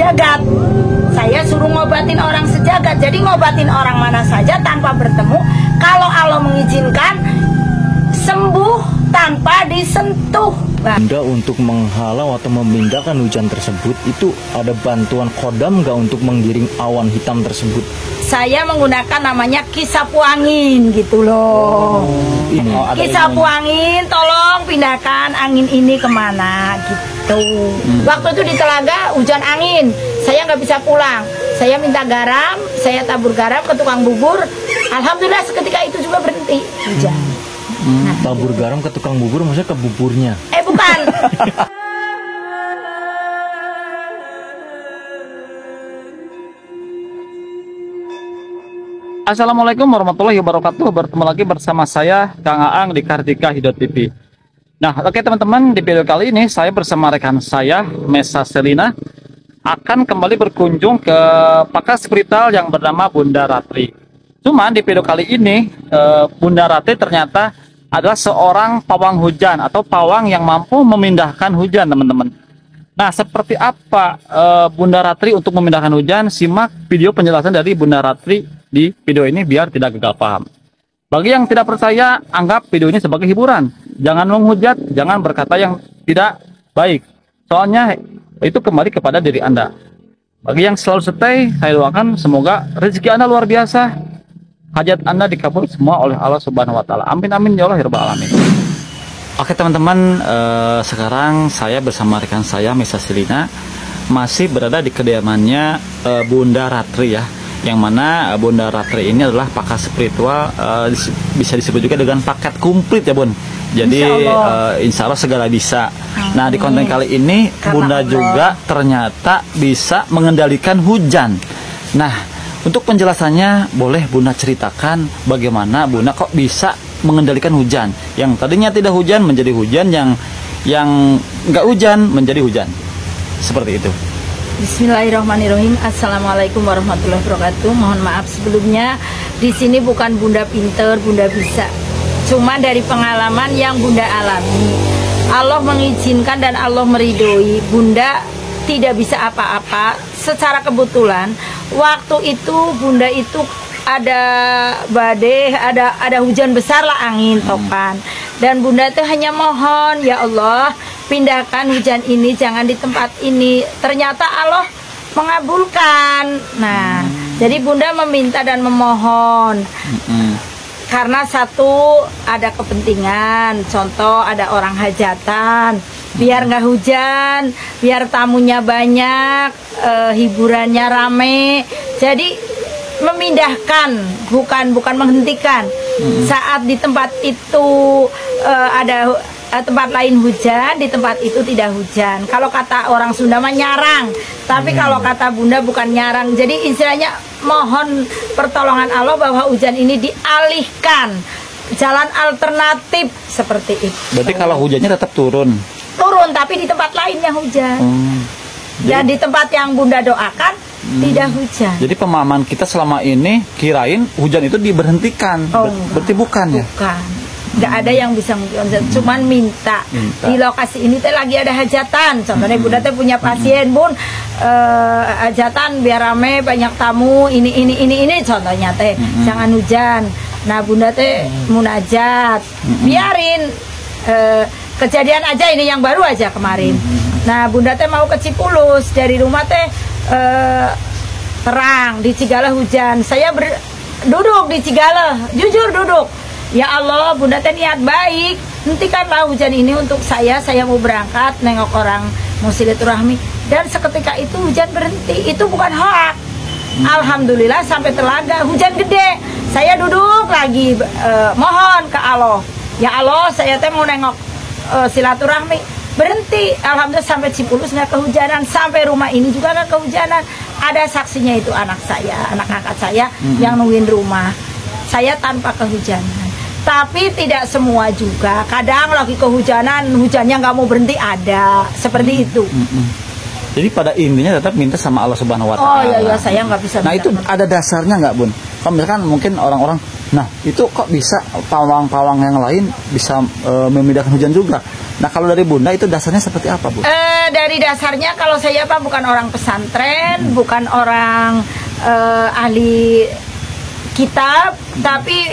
sejagat. Saya suruh ngobatin orang sejagat. Jadi ngobatin orang mana saja tanpa bertemu. Kalau Allah mengizinkan, sembuh tanpa disentuh. Bunda untuk menghalau atau memindahkan hujan tersebut, itu ada bantuan kodam nggak untuk menggiring awan hitam tersebut? Saya menggunakan namanya kisapu angin gitu loh. Kisapu angin, tolong pindahkan angin ini kemana gitu. Waktu itu di Telaga hujan angin, saya nggak bisa pulang. Saya minta garam, saya tabur garam ke tukang bubur. Alhamdulillah seketika itu juga berhenti hujan. Tabur garam ke tukang bubur, maksudnya ke buburnya? Bukan. Assalamualaikum warahmatullahi wabarakatuh. Bertemu lagi bersama saya Kang Aang di Kartika Hidot TV. Nah, oke teman-teman, di video kali ini saya bersama rekan saya Mesa Selina akan kembali berkunjung ke pakar spiritual yang bernama Bunda Ratri. Cuman di video kali ini Bunda Ratri ternyata adalah seorang pawang hujan atau pawang yang mampu memindahkan hujan, teman-teman. Nah, seperti apa Bunda Ratri untuk memindahkan hujan? Simak video penjelasan dari Bunda Ratri di video ini biar tidak gagal paham. Bagi yang tidak percaya, anggap video ini sebagai hiburan. Jangan menghujat, jangan berkata yang tidak baik. Soalnya itu kembali kepada diri Anda. Bagi yang selalu stay, saya doakan semoga rezeki Anda luar biasa. Hajat Anda dikabul semua oleh Allah Subhanahu wa Ta'ala. Amin amin ya Allah ya Rabbal alamin. Oke teman-teman, sekarang saya bersama rekan saya Mesa Selina masih berada di kediamannya Bunda Ratri ya. Yang mana Bunda Ratri ini adalah pakar spiritual, bisa disebut juga dengan paket komplit ya Bun. Jadi insya Allah segala bisa. Amin. Nah, di konten kali ini Bunda juga ternyata bisa mengendalikan hujan. Nah, untuk penjelasannya, boleh Bunda ceritakan bagaimana Bunda kok bisa mengendalikan hujan yang tadinya tidak hujan menjadi hujan, yang nggak hujan menjadi hujan, seperti itu. Bismillahirrahmanirrahim. Assalamualaikum warahmatullahi wabarakatuh. Mohon maaf sebelumnya, di sini bukan Bunda pinter, Bunda bisa. Cuma dari pengalaman yang Bunda alami, Allah mengizinkan dan Allah meridhoi. Bunda tidak bisa apa-apa. Secara kebetulan waktu itu Bunda itu ada badai, ada hujan besar lah, angin topan, dan Bunda itu hanya mohon, ya Allah pindahkan hujan ini, jangan di tempat ini. Ternyata Allah mengabulkan. Nah, jadi Bunda meminta dan memohon karena satu ada kepentingan, contoh ada orang hajatan, biar nggak hujan, biar tamunya banyak, hiburannya rame. Jadi memindahkan, bukan menghentikan. Saat di tempat itu ada tempat lain hujan, di tempat itu tidak hujan. Kalau kata orang Sunda mah nyarang, tapi kalau kata Bunda bukan nyarang. Jadi istilahnya mohon pertolongan Allah bahwa hujan ini dialihkan, jalan alternatif seperti itu. Berarti kalau hujannya tetap turun, tapi di tempat lainnya hujan. Dan di tempat yang Bunda doakan tidak hujan. Jadi pemahaman kita selama ini kirain hujan itu diberhentikan, berarti bukan ya? Bukan. Nggak ada yang bisa cuman minta. Di lokasi ini teh lagi ada hajatan. Contohnya Bunda teh punya pasien, Bun, hajatan biar rame, banyak tamu, ini contohnya teh. Jangan hujan. Nah, Bunda teh munajat. Biarin kejadian aja ini yang baru aja kemarin. Nah, Bunda teh mau ke Cipulus, dari rumah teh terang, di Cigala hujan. Saya duduk di Cigala, jujur duduk. Ya Allah, Bunda teh niat baik, hentikanlah hujan ini untuk saya mau berangkat nengok orang, mau silaturahmi. Dan seketika itu hujan berhenti. Itu bukan hoak. Alhamdulillah sampai Telaga hujan gede. Saya duduk lagi mohon ke Allah. Ya Allah, saya teh mau nengok silaturahmi, berhenti. Alhamdulillah sampai Cipulus nggak kehujanan, sampai rumah ini juga nggak kehujanan. Ada saksinya, itu anak angkat saya yang nungguin rumah saya tanpa kehujanan. Tapi tidak semua juga, kadang lagi kehujanan, hujannya nggak mau berhenti, ada seperti itu. Jadi pada intinya tetap minta sama Allah Subhanahu wa Ta'ala. Oh iya, saya nggak bisa. Nah, itu ada dasarnya nggak, Bun? Kalau misalkan mungkin orang-orang, nah itu kok bisa pawang-pawang yang lain bisa memindahkan hujan juga? Nah kalau dari Bunda itu dasarnya seperti apa, Bu? Dari dasarnya kalau saya bukan orang pesantren, bukan orang ahli kitab, tapi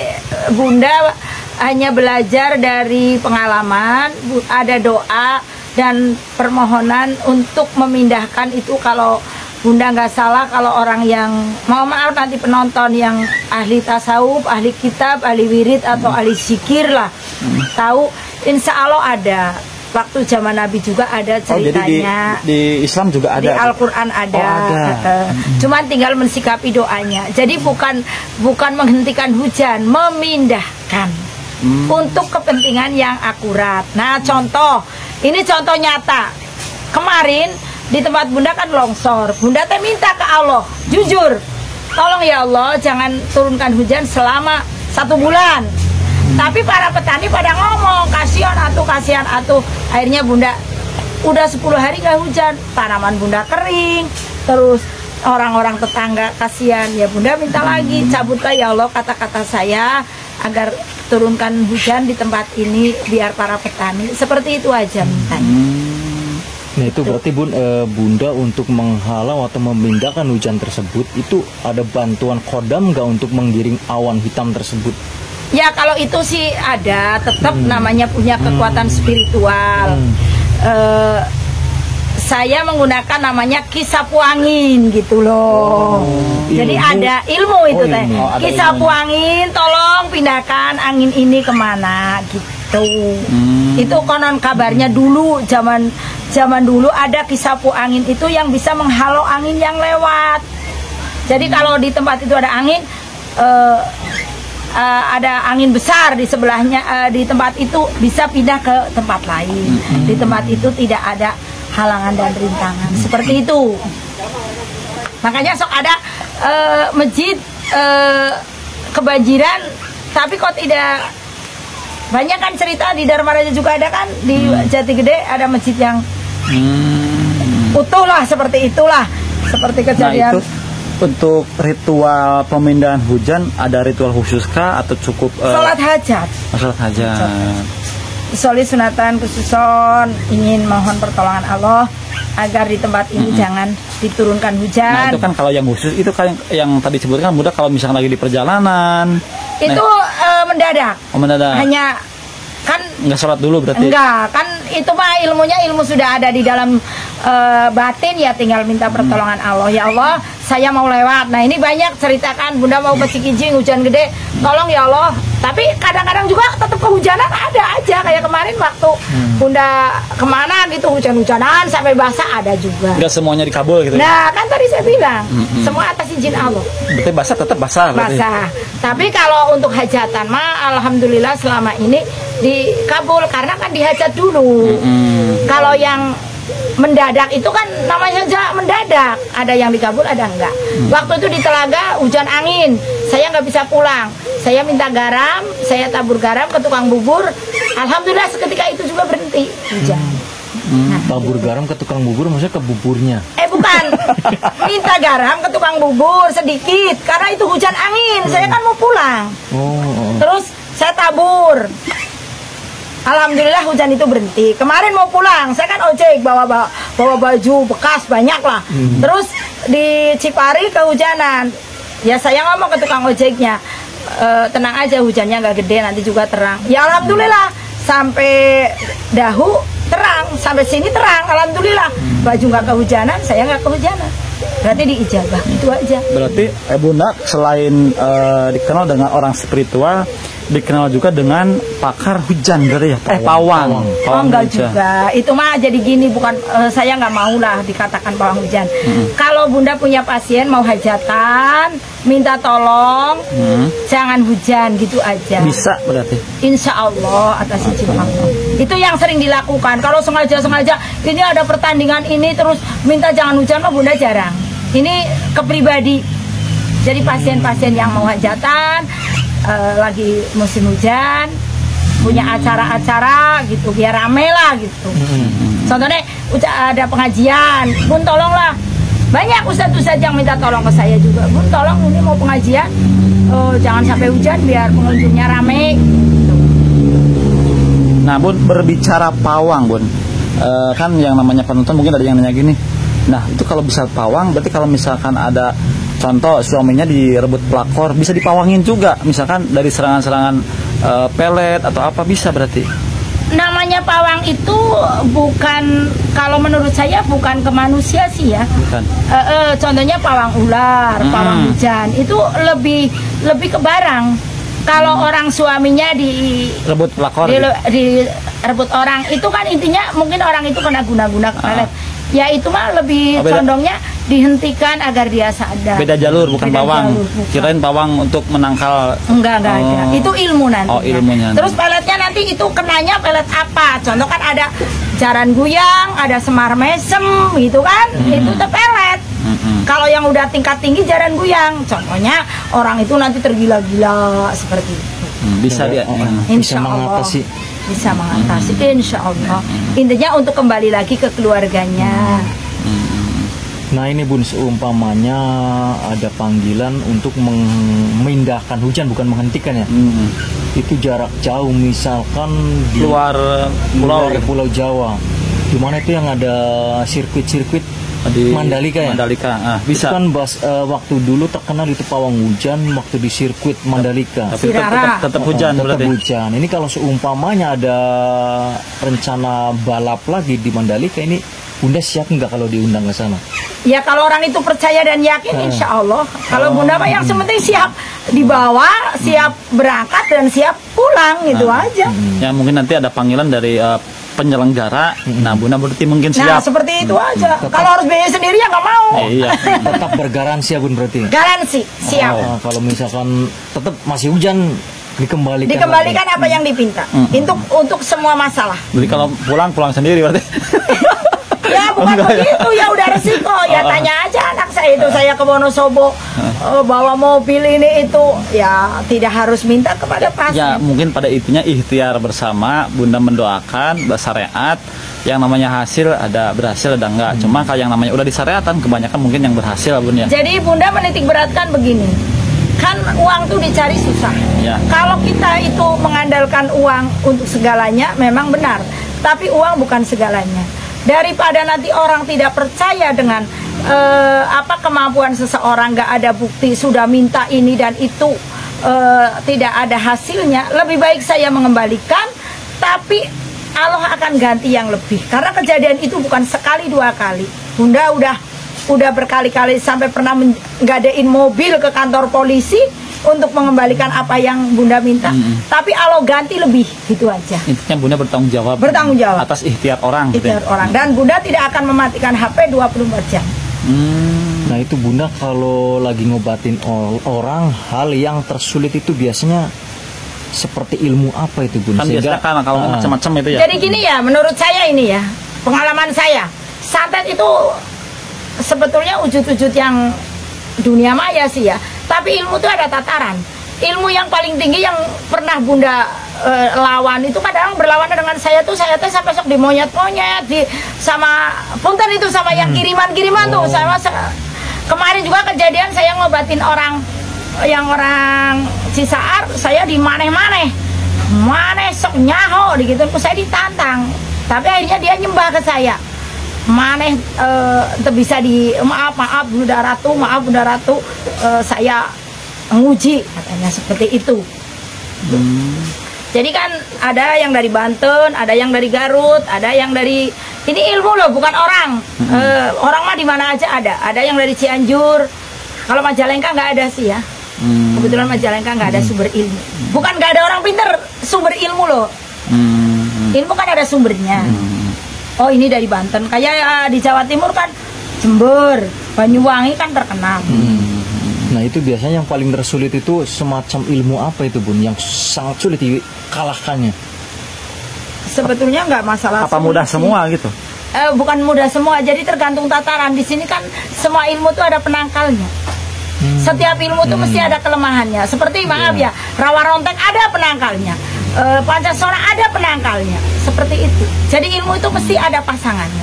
Bunda hanya belajar dari pengalaman. Ada doa dan permohonan untuk memindahkan itu. Kalau Bunda nggak salah, kalau orang yang, mohon maaf nanti penonton yang ahli tasawuf, ahli kitab, ahli wirid atau ahli zikir lah, tahu, insya Allah ada. Waktu zaman Nabi juga ada ceritanya. Jadi di Islam juga ada. Di Al-Quran ada. Cuman tinggal mensikapi doanya. Jadi bukan menghentikan hujan, memindahkan untuk kepentingan yang akurat. Nah contoh, ini contoh nyata. Kemarin di tempat Bunda kan longsor. Bunda teh minta ke Allah, jujur, tolong ya Allah jangan turunkan hujan selama 1 bulan. Tapi para petani pada ngomong, kasihan atuh. Akhirnya Bunda udah 10 hari gak hujan, tanaman Bunda kering. Terus orang-orang tetangga kasihan, ya Bunda minta lagi, cabutlah ya Allah kata-kata saya agar turunkan hujan di tempat ini biar para petani. Seperti itu aja mintanya. Nah itu berarti Bunda untuk menghalau atau memindahkan hujan tersebut itu ada bantuan kodam nggak untuk menggiring awan hitam tersebut? Ya kalau itu sih ada, tetap namanya punya kekuatan spiritual. Saya menggunakan namanya kisapu angin gitu loh. Jadi ada ilmu itu teh. Kisapu angin, tolong pindahkan angin ini kemana gitu. Itu konon kabarnya dulu zaman dulu ada kisapu angin itu yang bisa menghalau angin yang lewat. Jadi kalau di tempat itu ada angin, ada angin besar di sebelahnya, di tempat itu bisa pindah ke tempat lain. Di tempat itu tidak ada halangan dan rintangan. Seperti itu. Makanya sok ada masjid kebanjiran, tapi kok tidak. Banyak kan cerita di Dharma Raja juga ada kan, di Jati Gede ada masjid yang utuh lah, seperti itulah, seperti kejadian. Nah itu untuk ritual pemindahan hujan ada ritual khusus kah atau cukup sholat hajat? Sholat hajat. Sholat sunatan khususon, ingin mohon pertolongan Allah agar di tempat ini jangan diturunkan hujan. Nah itu kan kalau yang khusus itu kan yang tadi disebutkan Bunda, kalau misalnya lagi di perjalanan itu mendadak. Oh, mendadak. Hanya kan nggak sholat dulu berarti? Enggak, kan itu mah ilmu sudah ada di dalam batin, ya tinggal minta pertolongan Allah. Ya Allah, saya mau lewat. Nah ini banyak ceritakan, Bunda mau ke Cikijing hujan gede, tolong ya Allah. Tapi kadang-kadang juga tetap kehujanan ada aja. Kayak kemarin waktu Bunda kemana gitu hujan-hujanan sampai basah ada juga. Nggak semuanya dikabul gitu. Nah kan tadi saya bilang semua atas izin Allah. Berarti basah tetap basah. Basah. Tapi kalau untuk hajatan mah alhamdulillah selama ini dikabul karena kan dihajat dulu. Kalau yang mendadak itu kan namanya saja mendadak, ada yang dikabul ada enggak. Waktu itu di Telaga hujan angin, saya nggak bisa pulang, saya minta garam, saya tabur garam ke tukang bubur, alhamdulillah seketika itu juga berhenti hujan. Tabur garam ke tukang bubur maksudnya ke buburnya? Bukan, minta garam ke tukang bubur sedikit karena itu hujan angin, saya kan mau pulang. Terus saya tabur, alhamdulillah hujan itu berhenti. Kemarin mau pulang, saya kan ojek bawa baju bekas banyak lah. Terus di Cipari kehujanan. Ya saya ngomong ke tukang ojeknya, tenang aja hujannya nggak gede, nanti juga terang. Ya alhamdulillah sampai Dahu terang, sampai sini terang, alhamdulillah. Baju nggak kehujanan, saya nggak kehujanan. Berarti diijabah, itu aja. Berarti Bunda selain dikenal dengan orang spiritual, dikenal juga dengan pakar hujan berarti ya? Pawang. Oh enggak juga, itu mah jadi gini, bukan saya nggak mau lah dikatakan pawang hujan. Kalau Bunda punya pasien mau hajatan, minta tolong, jangan hujan gitu aja. Bisa berarti? Insya Allah atas izin Allah. Itu yang sering dilakukan. Kalau sengaja ini ada pertandingan ini terus minta jangan hujan, mah Bunda jarang. Ini kepribadi. Jadi pasien-pasien yang mau hajatan, lagi musim hujan, punya acara-acara gitu, biar rame lah gitu. Contohnya ada pengajian, Bun tolonglah. Banyak ustadz-ustadz yang minta tolong ke saya juga, Bun tolong ini mau pengajian, jangan sampai hujan biar pengunjungnya rame gitu. Nah Bun, berbicara pawang Bun, kan yang namanya penonton mungkin ada yang nanya gini, nah itu kalau bisa pawang berarti kalau misalkan ada contoh suaminya direbut pelakor bisa dipawangin juga, misalkan dari serangan-serangan pelet atau apa bisa berarti? Namanya pawang itu bukan, kalau menurut saya bukan ke manusia sih ya. Bukan. Contohnya pawang ular, pawang hujan itu lebih ke barang. Kalau orang suaminya Rebut pelakor. direbut orang, itu kan intinya mungkin orang itu kena guna-guna pelet. Ya itu mah lebih beda. condongnya dihentikan agar dia sadar. Beda jalur, bukan Beda pawang. jalur, bukan. Kirain pawang untuk menangkal. Enggak ada. Itu ilmu nanti. Oh, ilmunya. Terus peletnya nanti itu kenanya pelet apa? Contoh kan ada jaran guyang, ada semar mesem gitu kan. Itu tuh pelet. Kalau yang udah tingkat tinggi jaran guyang, contohnya orang itu nanti tergila-gila seperti itu. Bisa dia. Bisa mengatasi. Bisa mengatasi, insya Allah. Intinya untuk kembali lagi ke keluarganya. Nah ini Bun, seumpamanya ada panggilan untuk memindahkan hujan, bukan menghentikan ya. Itu jarak jauh, misalkan di Luar luar pulau. Pulau Jawa, di mana itu yang ada sirkuit-sirkuit Di Mandalika ya. Mandalika, bisa. Itu kan waktu dulu terkenal itu pawang hujan waktu di sirkuit Mandalika. Tapi Sirara. tetap hujan Tetap berarti. hujan. Ini kalau seumpamanya ada rencana balap lagi di Mandalika, ini Bunda siap nggak kalau diundang ke sana? Ya kalau orang itu percaya dan yakin, insya Allah. Kalau Bunda mah yang penting siap dibawa, siap berangkat dan siap pulang gitu aja. Ya mungkin nanti ada panggilan dari penyelenggara. Nah Bunda berarti mungkin Nah siap. seperti itu aja. Kalau harus biaya sendiri ya nggak mau. Iya. Tetap bergaransi ya Bun berarti? Garansi siap. Kalau misalkan tetap masih hujan, Dikembalikan apa yang dipinta. Untuk semua masalah. Jadi kalau pulang sendiri berarti. Ya bukan begitu, ya udah resiko. Ya tanya aja anak saya itu, saya ke Wonosobo bawa mobil ini itu, ya tidak harus minta kepada pasien. Ya mungkin pada intinya ikhtiar bersama. Bunda mendoakan bersyariat, yang namanya hasil ada berhasil ada enggak. Cuma kalau yang namanya udah disyariatan kebanyakan mungkin yang berhasil Bun ya. Jadi Bunda menitik beratkan begini, kan uang tuh dicari susah. Ya. Kalau kita itu mengandalkan uang untuk segalanya memang benar, tapi uang bukan segalanya. Daripada nanti orang tidak percaya dengan kemampuan seseorang, nggak ada bukti, sudah minta ini dan itu tidak ada hasilnya, lebih baik saya mengembalikan, tapi Allah akan ganti yang lebih. Karena kejadian itu bukan sekali dua kali. Bunda udah berkali-kali sampai pernah nggadein mobil ke kantor polisi untuk mengembalikan apa yang Bunda minta. Tapi Allah ganti lebih, gitu aja. Intinya Bunda bertanggung jawab. Bertanggung jawab atas ikhtiar orang. Ikhtiar orang. Dan Bunda tidak akan mematikan HP 24 jam. Nah itu Bunda kalau lagi ngobatin orang, hal yang tersulit itu biasanya seperti ilmu apa itu Bun? Kan biasanya kan kalau macam-macam itu ya. Jadi gini ya, menurut saya ini ya, pengalaman saya, santet itu sebetulnya wujud-wujud yang dunia maya sih ya. Tapi ilmu itu ada tataran. Ilmu yang paling tinggi yang pernah Bunda lawan itu kadang berlawanan dengan saya tuh sampai sok di monyet-monyet, sama punten itu sama yang kiriman-kiriman tuh. Kemarin juga kejadian saya ngobatin orang Cisaar, saya di maneh-maneh sok nyaho gitu, saya ditantang. Tapi akhirnya dia nyembah ke saya. Maneh bisa maaf Bunda Ratu, saya nguji katanya seperti itu. Jadi kan ada yang dari Banten, ada yang dari Garut, ada yang dari, ini ilmu loh bukan orang. Orang mah di mana aja ada yang dari Cianjur. Kalau Majalengka nggak ada sih ya. Kebetulan Majalengka nggak ada sumber ilmu. Bukan nggak ada orang pinter, sumber ilmu loh. Ilmu kan ada sumbernya. Oh ini dari Banten, kayak di Jawa Timur kan Jember, Banyuwangi kan terkenal. Nah itu biasanya yang paling tersulit itu semacam ilmu apa itu Bun, yang sangat sulit dikalahkannya? Sebetulnya nggak masalah. Apa mudah semua gitu? Bukan mudah semua, jadi tergantung tataran. Di sini kan semua ilmu itu ada penangkalnya. Setiap ilmu itu mesti ada kelemahannya. Seperti maaf ya, rawa rontek ada penangkalnya. Pancasila ada penangkalnya, seperti itu. Jadi ilmu itu mesti ada pasangannya.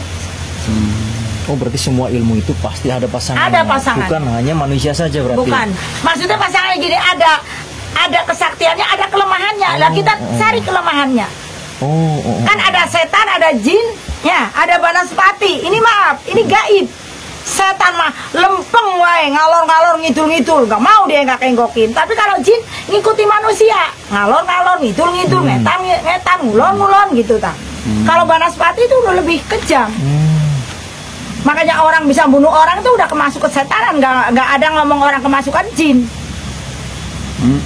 Oh berarti semua ilmu itu pasti ada pasangannya. Ada pasangan. Bukan hanya manusia saja berarti. Bukan. Maksudnya pasangannya gini, ada kesaktiannya, ada kelemahannya. Lah kita cari kelemahannya. Kan ada setan, ada jin, ya, ada banaspati. Ini maaf, ini gaib. Setan mah lempeng wae, ngalor-ngalor ngidul-ngidul, nggak mau dia nggak kenggokin. Tapi kalau jin ngikuti manusia, ngalor-ngalor ngidul-ngidul, ngetan, ngulon-ngulon gitu tak. Kalau banaspati itu udah lebih kejam. Makanya orang bisa bunuh orang itu udah kemasukan setanan, nggak ada ngomong orang kemasukan jin.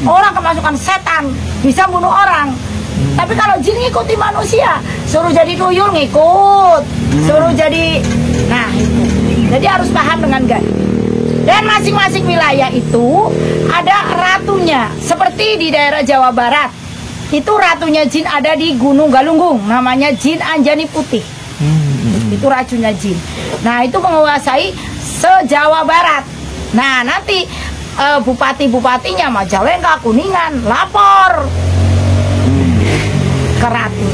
Orang kemasukan setan bisa bunuh orang. Tapi kalau jin ngikuti manusia, suruh jadi tuyul ngikut, suruh jadi, nah itu. Jadi harus paham dengan gaib. Dan masing-masing wilayah itu ada ratunya. Seperti di daerah Jawa Barat, itu ratunya jin ada di Gunung Galunggung, namanya jin Anjani Putih. Itu racunnya jin. Nah itu menguasai se-Jawa Barat. Nah nanti bupati-bupatinya Majalengka, Kuningan lapor ke ratu.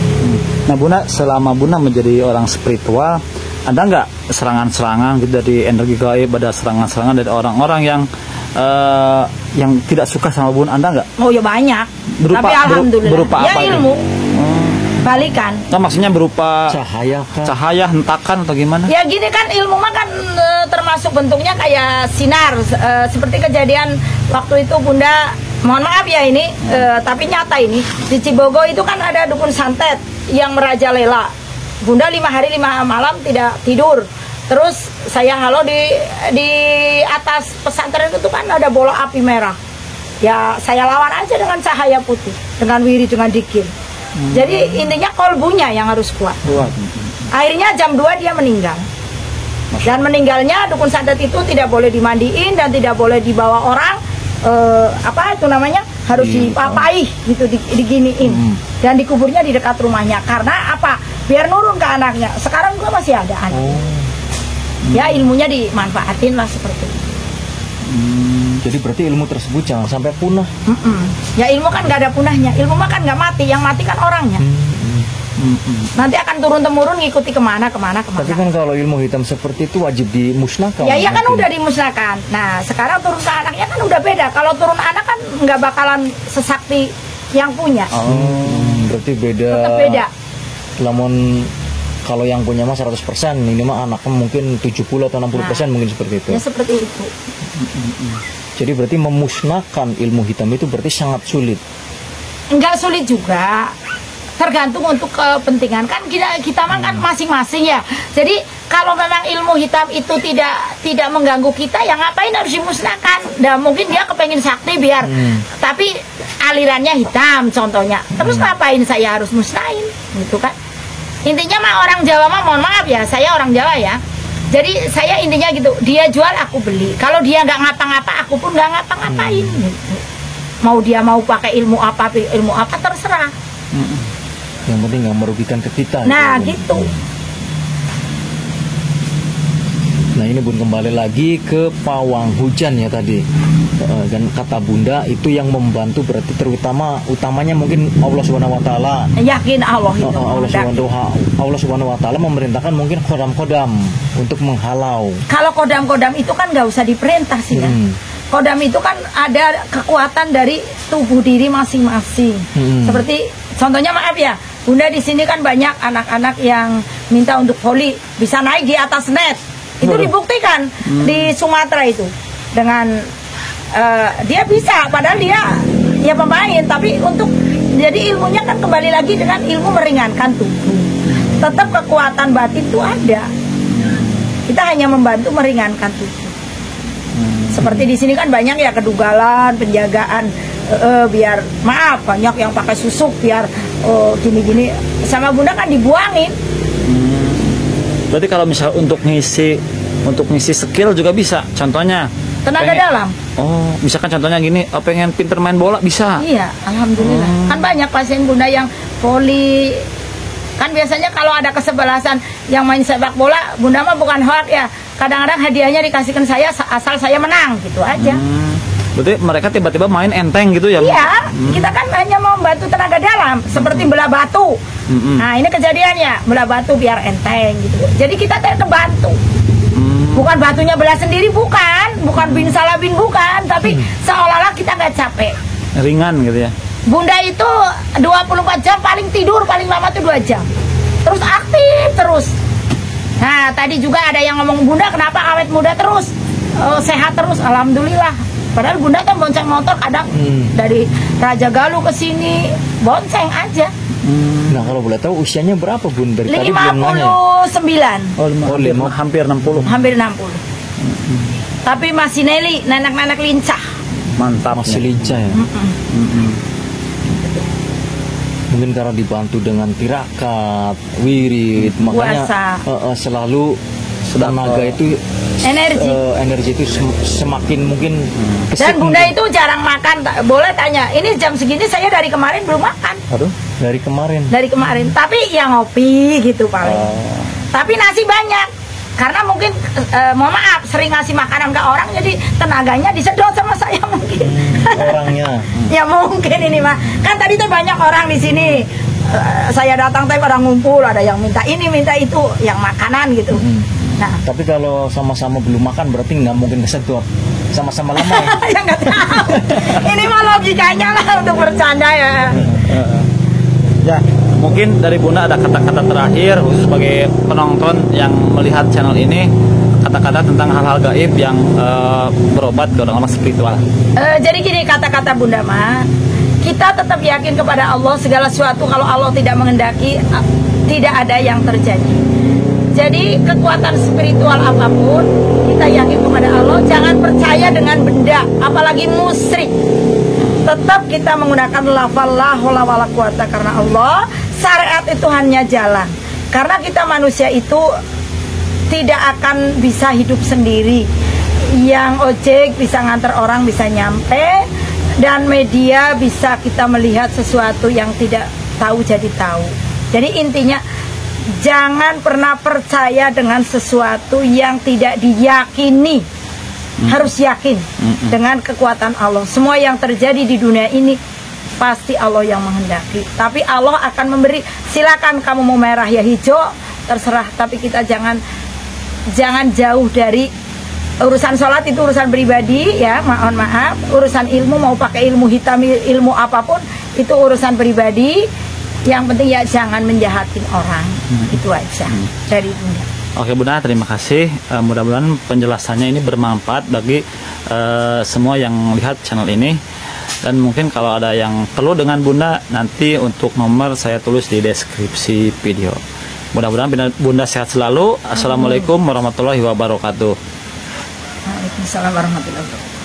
Nah Bunda, selama Bunda menjadi orang spiritual, ada nggak serangan-serangan gitu dari energi gaib, ada serangan-serangan dari orang-orang yang tidak suka sama Bunda, ada nggak? Oh ya banyak. Tapi alhamdulillah berupa ya apa ilmu balikan. Nah, maksudnya berupa cahaya, hentakan atau gimana? Ya gini kan, ilmu mah kan termasuk bentuknya kayak sinar, seperti kejadian waktu itu Bunda, mohon maaf ya ini, tapi nyata ini di Cibogo itu kan ada dukun santet yang merajalela. Bunda 5 hari 5 malam tidak tidur. Terus saya halo di atas pesantren itu kan ada bola api merah. Ya saya lawan aja dengan cahaya putih, dengan wiri, dengan dikir. Jadi intinya kolbunya yang harus kuat. Akhirnya jam 2 dia meninggal. Dan meninggalnya dukun santet itu tidak boleh dimandiin dan tidak boleh dibawa orang, apa itu namanya, harus dipapai gitu, diginiin. Dan dikuburnya di dekat rumahnya. Karena apa? Biar nurun ke anaknya. Sekarang gue masih ada anaknya. Ya ilmunya dimanfaatin lah seperti itu. Jadi berarti ilmu tersebut jangan sampai punah. Ya ilmu kan nggak ada punahnya. Ilmu mah kan nggak mati. Yang mati kan orangnya. Nanti akan turun-temurun ngikuti kemana. Tapi kan kalau ilmu hitam seperti itu wajib dimusnahkan. Ya kan udah dimusnahkan. Nah sekarang turun ke anaknya kan udah beda. Kalau turun anak kan nggak bakalan sesakti yang punya. Berarti beda. Tetap beda. Namun kalau yang punya mah 100%, ini mah anaknya mungkin 70 atau 60% mungkin seperti itu. Ya seperti itu. Jadi berarti memusnahkan ilmu hitam itu berarti sangat sulit. Enggak sulit juga. Tergantung untuk kepentingan kan kita mah kan masing-masing ya. Jadi kalau memang ilmu hitam itu tidak mengganggu kita, ya ngapain harus dimusnahkan? Dan mungkin dia kepengen sakti biar, tapi alirannya hitam contohnya. Terus ngapain saya harus musnahin? Gitu kan? Intinya mah orang Jawa mah, mohon maaf ya, saya orang Jawa ya. Jadi saya intinya gitu, dia jual aku beli. Kalau dia nggak ngapa-ngapa, aku pun nggak ngapa-ngapain. Gitu. Mau dia mau pakai ilmu apa terserah. Yang penting nggak merugikan ke kita. Nah gitu. Nah ini Bun, kembali lagi ke pawang hujan ya tadi. Dan kata Bunda itu yang membantu berarti utamanya mungkin Allah Subhanahu Wa Taala. Yakin Allah itu. Allah Subhanahu Wa Taala memerintahkan mungkin kodam-kodam untuk menghalau. Kalau kodam-kodam itu kan nggak usah diperintah sih ya. Kodam itu kan ada kekuatan dari tubuh diri masing-masing. Seperti contohnya maaf ya, Bunda di sini kan banyak anak-anak yang minta untuk voli, bisa naik di atas net. Itu dibuktikan di Sumatera itu dengan dia bisa, padahal dia ya pemain, tapi untuk jadi ilmunya kan kembali lagi dengan ilmu meringankan tubuh. Tetap kekuatan batin itu ada. Kita hanya membantu meringankan tubuh. Seperti di sini kan banyak ya kedugalan, penjagaan, biar maaf banyak yang pakai susuk biar gini-gini, sama Bunda kan dibuangin. Berarti kalau misal untuk ngisi skill juga bisa, contohnya tenaga dalam. Oh, misalkan contohnya gini, pengen pinter main bola bisa. Iya, alhamdulillah. Kan banyak pasien Bunda yang voli. Kan biasanya kalau ada kesebelasan yang main sepak bola, Bunda mah bukan hoak ya. Kadang-kadang hadiahnya dikasihkan saya asal saya menang gitu aja. Berarti mereka tiba-tiba main enteng gitu ya? Iya, kita kan hanya mau membantu tenaga dalam, seperti belah batu. Nah ini kejadiannya, belah batu biar enteng gitu. Jadi kita terbantu. Bukan batunya belah sendiri, bukan bin salabin, bukan, tapi seolah-olah kita nggak capek. Ringan gitu ya? Bunda itu 24 jam paling tidur paling lama tuh 2 jam. Terus aktif terus. Nah, tadi juga ada yang ngomong, Bunda kenapa awet muda terus? Sehat terus, alhamdulillah. Padahal Bunda kan bonceng motor kadang dari Raja Galuh ke sini, bonceng aja. Nah, kalau boleh tahu usianya berapa, Bun? Dari tadi belum nanya. 59. Hampir 60. Hampir 60. Tapi masih Nelly, nenek-nenek lincah. Mantap. Masih lincah ya. Mungkin karena dibantu dengan tirakat, wirid, makanya selalu tenaga itu energi itu semakin mungkin dan Bunda itu jarang makan. Boleh tanya, ini jam segini saya dari kemarin belum makan. Aduh, dari kemarin Tapi ya ngopi gitu paling. Tapi nasi banyak karena mungkin mohon maaf sering ngasih makanan ke orang, jadi tenaganya disedot sama saya mungkin. Orangnya ya mungkin ini mah kan tadi tuh banyak orang di sini. Saya datang tadi pada ngumpul, ada yang minta ini minta itu, yang makanan gitu. Nah, tapi kalau sama-sama belum makan berarti nggak mungkin kesedot, sama-sama lama ya. ya nggak tahu. Ini mah logikanya lah untuk bercanda ya. Ya, mungkin dari Bunda ada kata-kata terakhir khusus sebagai penonton yang melihat channel ini, kata-kata tentang hal-hal gaib yang berobat ke orang-orang spiritual. Jadi gini kata-kata Bunda mah, kita tetap yakin kepada Allah. Segala sesuatu kalau Allah tidak menghendaki, tidak ada yang terjadi. Jadi kekuatan spiritual apapun, kita yakin kepada Allah. Jangan percaya dengan benda, apalagi musyrik. Tetap kita menggunakan lafal la haula wala quwata, karena Allah, syariat itu hanya jalan. Karena kita manusia itu tidak akan bisa hidup sendiri. Yang ojek bisa nganter orang, bisa nyampe, dan media bisa kita melihat sesuatu yang tidak tahu jadi tahu. Jadi intinya jangan pernah percaya dengan sesuatu yang tidak diyakini. Harus yakin dengan kekuatan Allah. Semua yang terjadi di dunia ini pasti Allah yang menghendaki. Tapi Allah akan memberi. Silakan kamu mau merah ya hijau, terserah. Tapi kita jangan jauh dari urusan sholat. Itu urusan pribadi ya, mohon maaf. Urusan ilmu, mau pakai ilmu hitam, ilmu apapun, itu urusan pribadi. Yang penting ya jangan menjahatin orang. Itu aja dari Bunda. Oke Bunda, terima kasih. Mudah-mudahan penjelasannya ini bermanfaat bagi semua yang melihat channel ini. Dan mungkin kalau ada yang perlu dengan Bunda, nanti untuk nomor saya tulis di deskripsi video. Mudah-mudahan Bunda sehat selalu. Assalamualaikum warahmatullahi wabarakatuh. Waalaikumsalam warahmatullahi wabarakatuh.